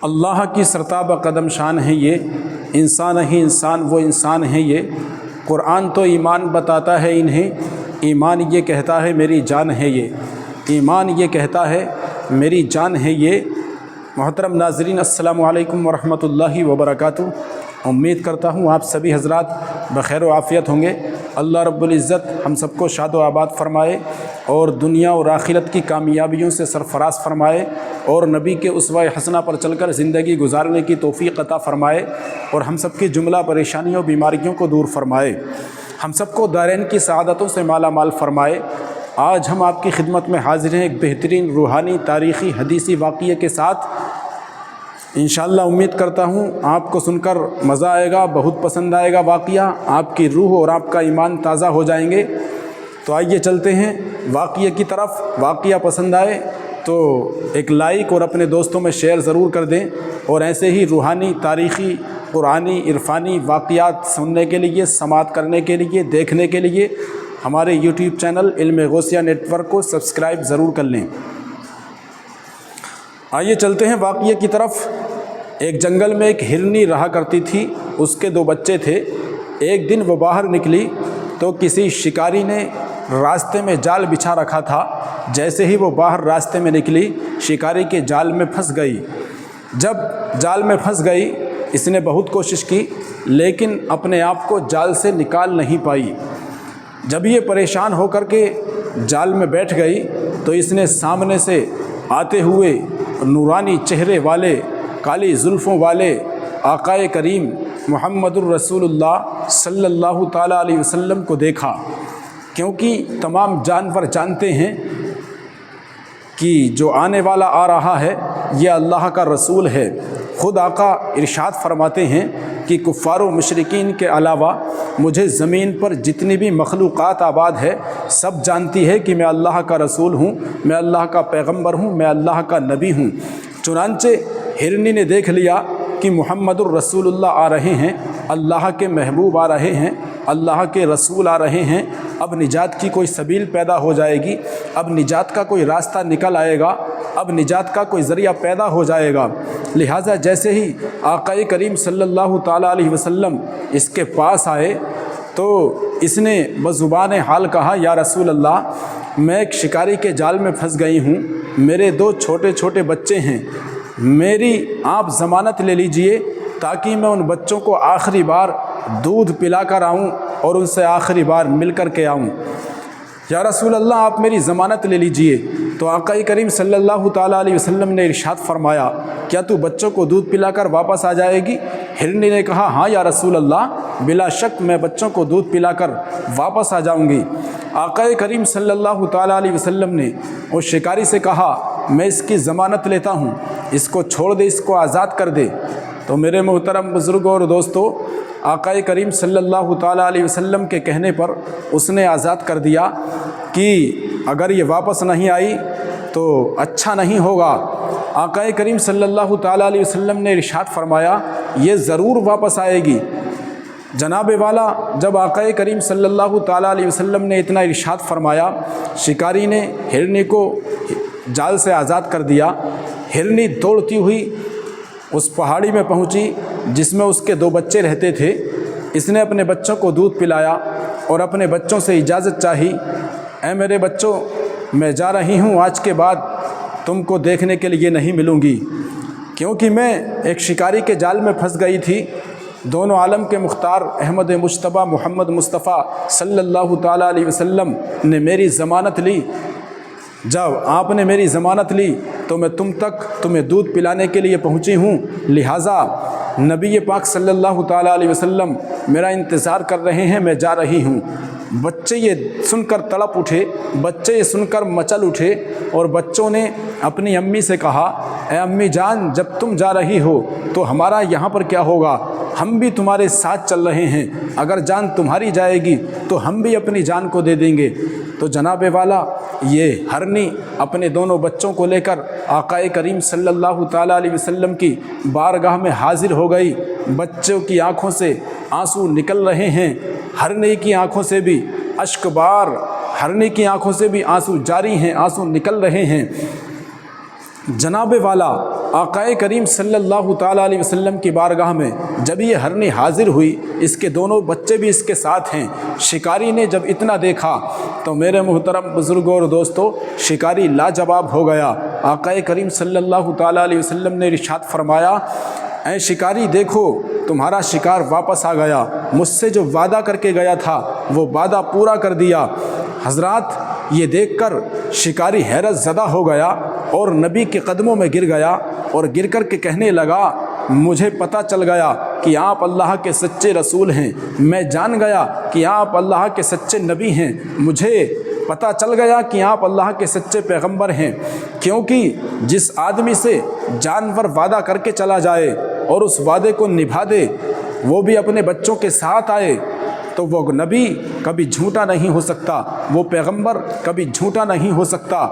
اللہ کی سرتابہ قدم شان ہے یہ، انسان ہی انسان وہ انسان ہے یہ، قرآن تو ایمان بتاتا ہے انہیں، ایمان یہ کہتا ہے میری جان ہے یہ، ایمان یہ کہتا ہے میری جان ہے یہ۔ محترم ناظرین، السلام علیکم ورحمۃ اللہ وبرکاتہ۔ امید کرتا ہوں آپ سبھی حضرات بخیر و عافیت ہوں گے۔ اللہ رب العزت ہم سب کو شاد و آباد فرمائے اور دنیا اور آخرت کی کامیابیوں سے سرفراز فرمائے اور نبی کے اسوہ حسنہ پر چل کر زندگی گزارنے کی توفیق عطا فرمائے اور ہم سب کی جملہ پریشانیوں بیماریوں کو دور فرمائے، ہم سب کو دارین کی سعادتوں سے مالا مال فرمائے۔ آج ہم آپ کی خدمت میں حاضر ہیں ایک بہترین روحانی تاریخی حدیثی واقعے کے ساتھ۔ انشاءاللہ امید کرتا ہوں آپ کو سن کر مزہ آئے گا، بہت پسند آئے گا واقعہ، آپ کی روح اور آپ کا ایمان تازہ ہو جائیں گے۔ تو آئیے چلتے ہیں واقعے کی طرف۔ واقعہ پسند آئے تو ایک لائک اور اپنے دوستوں میں شیئر ضرور کر دیں، اور ایسے ہی روحانی تاریخی قرآنی عرفانی واقعات سننے کے لیے، سماعت کرنے کے لیے، دیکھنے کے لیے ہمارے یوٹیوب چینل علم غوثیہ نیٹ ورک کو سبسکرائب ضرور کر لیں۔ آئیے چلتے ہیں واقعے کی طرف۔ ایک جنگل میں ایک ہرنی رہا کرتی تھی، اس کے 2 بچے تھے۔ ایک دن وہ باہر نکلی تو کسی شکاری نے راستے میں جال بچھا رکھا تھا۔ جیسے ہی وہ باہر راستے میں نکلی، شکاری کے جال میں پھنس گئی۔ جب جال میں پھنس گئی، اس نے بہت کوشش کی لیکن اپنے آپ کو جال سے نکال نہیں پائی۔ جب یہ پریشان ہو کر کے جال میں بیٹھ گئی تو اس نے سامنے سے آتے ہوئے نورانی چہرے والے، کالی زلفوں والے آقائے کریم محمد الرسول اللہ صلی اللہ تعالیٰ علیہ وسلم کو دیکھا، کیونکہ تمام جانور جانتے ہیں کہ جو آنے والا آ رہا ہے یہ اللہ کا رسول ہے۔ خود آقا ارشاد فرماتے ہیں کہ کفار و مشرکین کے علاوہ مجھے زمین پر جتنی بھی مخلوقات آباد ہے سب جانتی ہے کہ میں اللہ کا رسول ہوں، میں اللہ کا پیغمبر ہوں، میں اللہ کا نبی ہوں۔ چنانچہ ہرنی نے دیکھ لیا کہ محمد الرسول اللہ آ رہے ہیں، اللہ کے محبوب آ رہے ہیں، اللہ کے رسول آ رہے ہیں، اب نجات کی کوئی سبیل پیدا ہو جائے گی، اب نجات کا کوئی راستہ نکل آئے گا، اب نجات کا کوئی ذریعہ پیدا ہو جائے گا۔ لہٰذا جیسے ہی آقائے کریم صلی اللہ تعالیٰ علیہ وسلم اس کے پاس آئے تو اس نے بزبان حال کہا، یا رسول اللہ، میں ایک شکاری کے جال میں پھنس گئی ہوں، میرے 2 چھوٹے چھوٹے بچے ہیں، میری آپ ضمانت لے لیجئے تاکہ میں ان بچوں کو آخری بار دودھ پلا کر آؤں اور ان سے آخری بار مل کر کے آؤں۔ یا رسول اللہ، آپ میری ضمانت لے لیجئے۔ تو آقا کریم صلی اللہ تعالیٰ علیہ وسلم نے ارشاد فرمایا، کیا تو بچوں کو دودھ پلا کر واپس آ جائے گی؟ ہرنی نے کہا، ہاں یا رسول اللہ، بلا شک میں بچوں کو دودھ پلا کر واپس آ جاؤں گی۔ آقا کریم صلی اللہ تعالیٰ علیہ وسلم نے اس شکاری سے کہا، میں اس کی ضمانت لیتا ہوں، اس کو چھوڑ دے، اس کو آزاد کر دے۔ تو میرے محترم بزرگوں اور دوستوں، آقا کریم صلی اللہ تعالیٰ علیہ وسلم کے کہنے پر اس نے آزاد کر دیا کہ اگر یہ واپس نہیں آئی تو اچھا نہیں ہوگا۔ آقا کریم صلی اللہ تعالیٰ علیہ وسلم نے ارشاد فرمایا، یہ ضرور واپس آئے گی۔ جناب والا، جب آقا کریم صلی اللہ تعالیٰ علیہ وسلم نے اتنا ارشاد فرمایا، شکاری نے ہرنی کو جال سے آزاد کر دیا۔ ہرنی دوڑتی ہوئی اس پہاڑی میں پہنچی جس میں اس کے 2 بچے رہتے تھے۔ اس نے اپنے بچوں کو دودھ پلایا اور اپنے بچوں سے اجازت چاہی، اے میرے بچوں، میں جا رہی ہوں، آج کے بعد تم کو دیکھنے کے لیے نہیں ملوں گی، کیونکہ میں ایک شکاری کے جال میں پھنس گئی تھی۔ دونوں عالم کے مختار احمد مجتبیٰ محمد مصطفیٰ صلی اللہ تعالیٰ علیہ وسلم نے میری ضمانت لی۔ جب آپ نے میری ضمانت لی تو میں تمہیں دودھ پلانے کے لیے پہنچی ہوں، لہٰذا نبی پاک صلی اللہ تعالیٰ علیہ وسلم میرا انتظار کر رہے ہیں، میں جا رہی ہوں۔ بچے یہ سن کر تڑپ اٹھے، بچے یہ سن کر مچل اٹھے، اور بچوں نے اپنی امی سے کہا، اے امی جان، جب تم جا رہی ہو تو ہمارا یہاں پر کیا ہوگا؟ ہم بھی تمہارے ساتھ چل رہے ہیں، اگر جان تمہاری جائے گی تو ہم بھی اپنی جان کو دے دیں گے۔ تو جناب والا، یہ ہرنی اپنے دونوں بچوں کو لے کر آقا کریم صلی اللہ تعالیٰ علیہ وسلم کی بارگاہ میں حاضر ہو گئی۔ بچوں کی آنکھوں سے آنسو نکل رہے ہیں، ہرنی کی آنکھوں سے بھی اشک بار، ہرنی کی آنکھوں سے بھی آنسو جاری ہیں، آنسو نکل رہے ہیں۔ جناب والا آقائے کریم صلی اللہ تعالیٰ علیہ وسلم کی بارگاہ میں جب یہ ہرنی حاضر ہوئی، اس کے دونوں بچے بھی اس کے ساتھ ہیں، شکاری نے جب اتنا دیکھا تو میرے محترم بزرگوں اور دوستو، شکاری لاجواب ہو گیا۔ آقائے کریم صلی اللہ تعالیٰ علیہ وسلم نے ارشاد فرمایا، اے شکاری دیکھو تمہارا شکار واپس آ گیا، مجھ سے جو وعدہ کر کے گیا تھا وہ وعدہ پورا کر دیا۔ حضرات یہ دیکھ کر شکاری حیرت زدہ ہو گیا اور نبی کے قدموں میں گر گیا اور گر کر کے کہنے لگا، مجھے پتہ چل گیا کہ آپ اللہ کے سچے رسول ہیں، میں جان گیا کہ آپ اللہ کے سچے نبی ہیں، مجھے پتہ چل گیا کہ آپ اللہ کے سچے پیغمبر ہیں، کیونکہ جس آدمی سے جانور وعدہ کر کے چلا جائے اور اس وعدے کو نبھا دے، وہ بھی اپنے بچوں کے ساتھ آئے، تو وہ نبی کبھی جھوٹا نہیں ہو سکتا، وہ پیغمبر کبھی جھوٹا نہیں ہو سکتا۔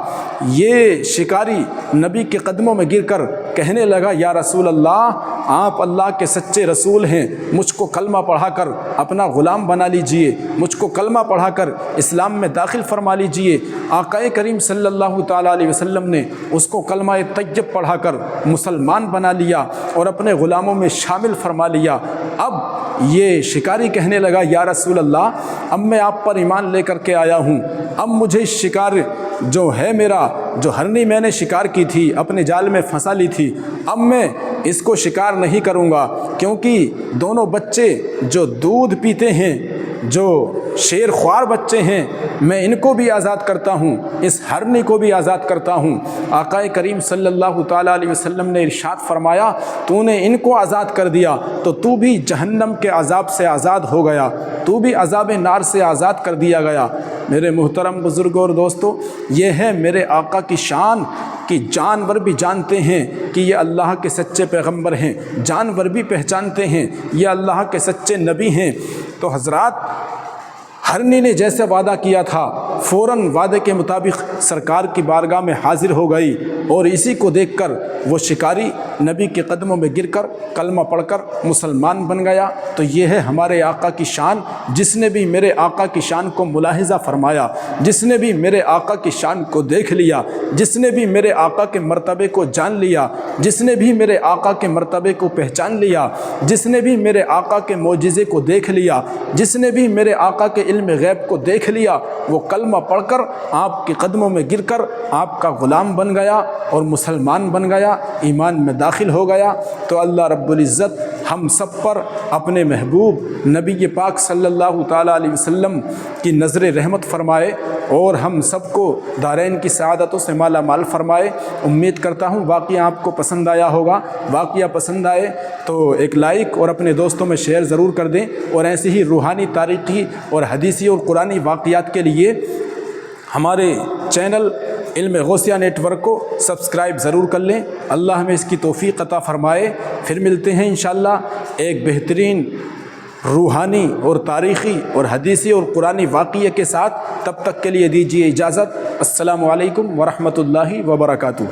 یہ شکاری نبی کے قدموں میں گر کر کہنے لگا، یا رسول اللہ آپ اللہ کے سچے رسول ہیں، مجھ کو کلمہ پڑھا کر اپنا غلام بنا لیجئے، مجھ کو کلمہ پڑھا کر اسلام میں داخل فرما لیجئے۔ آقائے کریم صلی اللہ تعالیٰ علیہ وسلم نے اس کو کلمہ طیب پڑھا کر مسلمان بنا لیا اور اپنے غلاموں میں شامل فرما لیا۔ اب یہ شکاری کہنے لگا، یا رسول اللہ اب میں آپ پر ایمان لے کر کے آیا ہوں، اب مجھے شکار جو ہے میرا، جو ہرنی میں نے شکار کی تھی، اپنے جال میں پھنسا لی تھی، اب میں اس کو شکار نہیں کروں گا، کیونکہ دونوں بچے جو دودھ پیتے ہیں، جو شیر خوار بچے ہیں، میں ان کو بھی آزاد کرتا ہوں، اس ہرنی کو بھی آزاد کرتا ہوں۔ آقائے کریم صلی اللہ تعالیٰ علیہ وسلم نے ارشاد فرمایا، تو نے ان کو آزاد کر دیا تو تو بھی جہنم کے عذاب سے آزاد ہو گیا، تو بھی عذاب نار سے آزاد کر دیا گیا۔ میرے محترم بزرگوں اور دوستو، یہ ہے میرے آقا کی شان کہ جانور بھی جانتے ہیں کہ یہ اللہ کے سچے پیغمبر ہیں، جانور بھی پہچانتے ہیں یہ اللہ کے سچے نبی ہیں۔ تو حضرات ہرنی نے جیسے وعدہ کیا تھا فوراً وعدے کے مطابق سرکار کی بارگاہ میں حاضر ہو گئی، اور اسی کو دیکھ کر وہ شکاری نبی کے قدموں میں گر کر کلمہ پڑھ کر مسلمان بن گیا۔ تو یہ ہے ہمارے آقا کی شان۔ جس نے بھی میرے آقا کی شان کو ملاحظہ فرمایا، جس نے بھی میرے آقا کی شان کو دیکھ لیا، جس نے بھی میرے آقا کے مرتبے کو جان لیا، جس نے بھی میرے آقا کے مرتبے کو پہچان لیا، جس نے بھی میرے آقا کے معجزے کو دیکھ لیا، جس نے بھی میرے آقا کے علم غیب کو دیکھ لیا، وہ کلمہ پڑھ کر آپ کے قدموں میں گر کر آپ کا غلام بن گیا اور مسلمان بن گیا، ایمان میں داخل ہو گیا۔ تو اللہ رب العزت ہم سب پر اپنے محبوب نبی پاک صلی اللہ تعالیٰ علیہ وسلم کی نظر رحمت فرمائے اور ہم سب کو دارین کی سعادتوں سے مالا مال فرمائے۔ امید کرتا ہوں واقعہ آپ کو پسند آیا ہوگا۔ واقعہ پسند آئے تو ایک لائک اور اپنے دوستوں میں شیئر ضرور کر دیں، اور ایسے ہی روحانی، تاریخی اور حدیثی اور قرآنی واقعات کے لیے ہمارے چینل علم غوثیہ نیٹ ورک کو سبسکرائب ضرور کر لیں۔ اللہ ہمیں اس کی توفیق عطا فرمائے۔ پھر ملتے ہیں انشاءاللہ ایک بہترین روحانی اور تاریخی اور حدیثی اور قرآنی واقعے کے ساتھ۔ تب تک کے لیے دیجیے اجازت۔ السلام علیکم ورحمۃ اللہ وبرکاتہ۔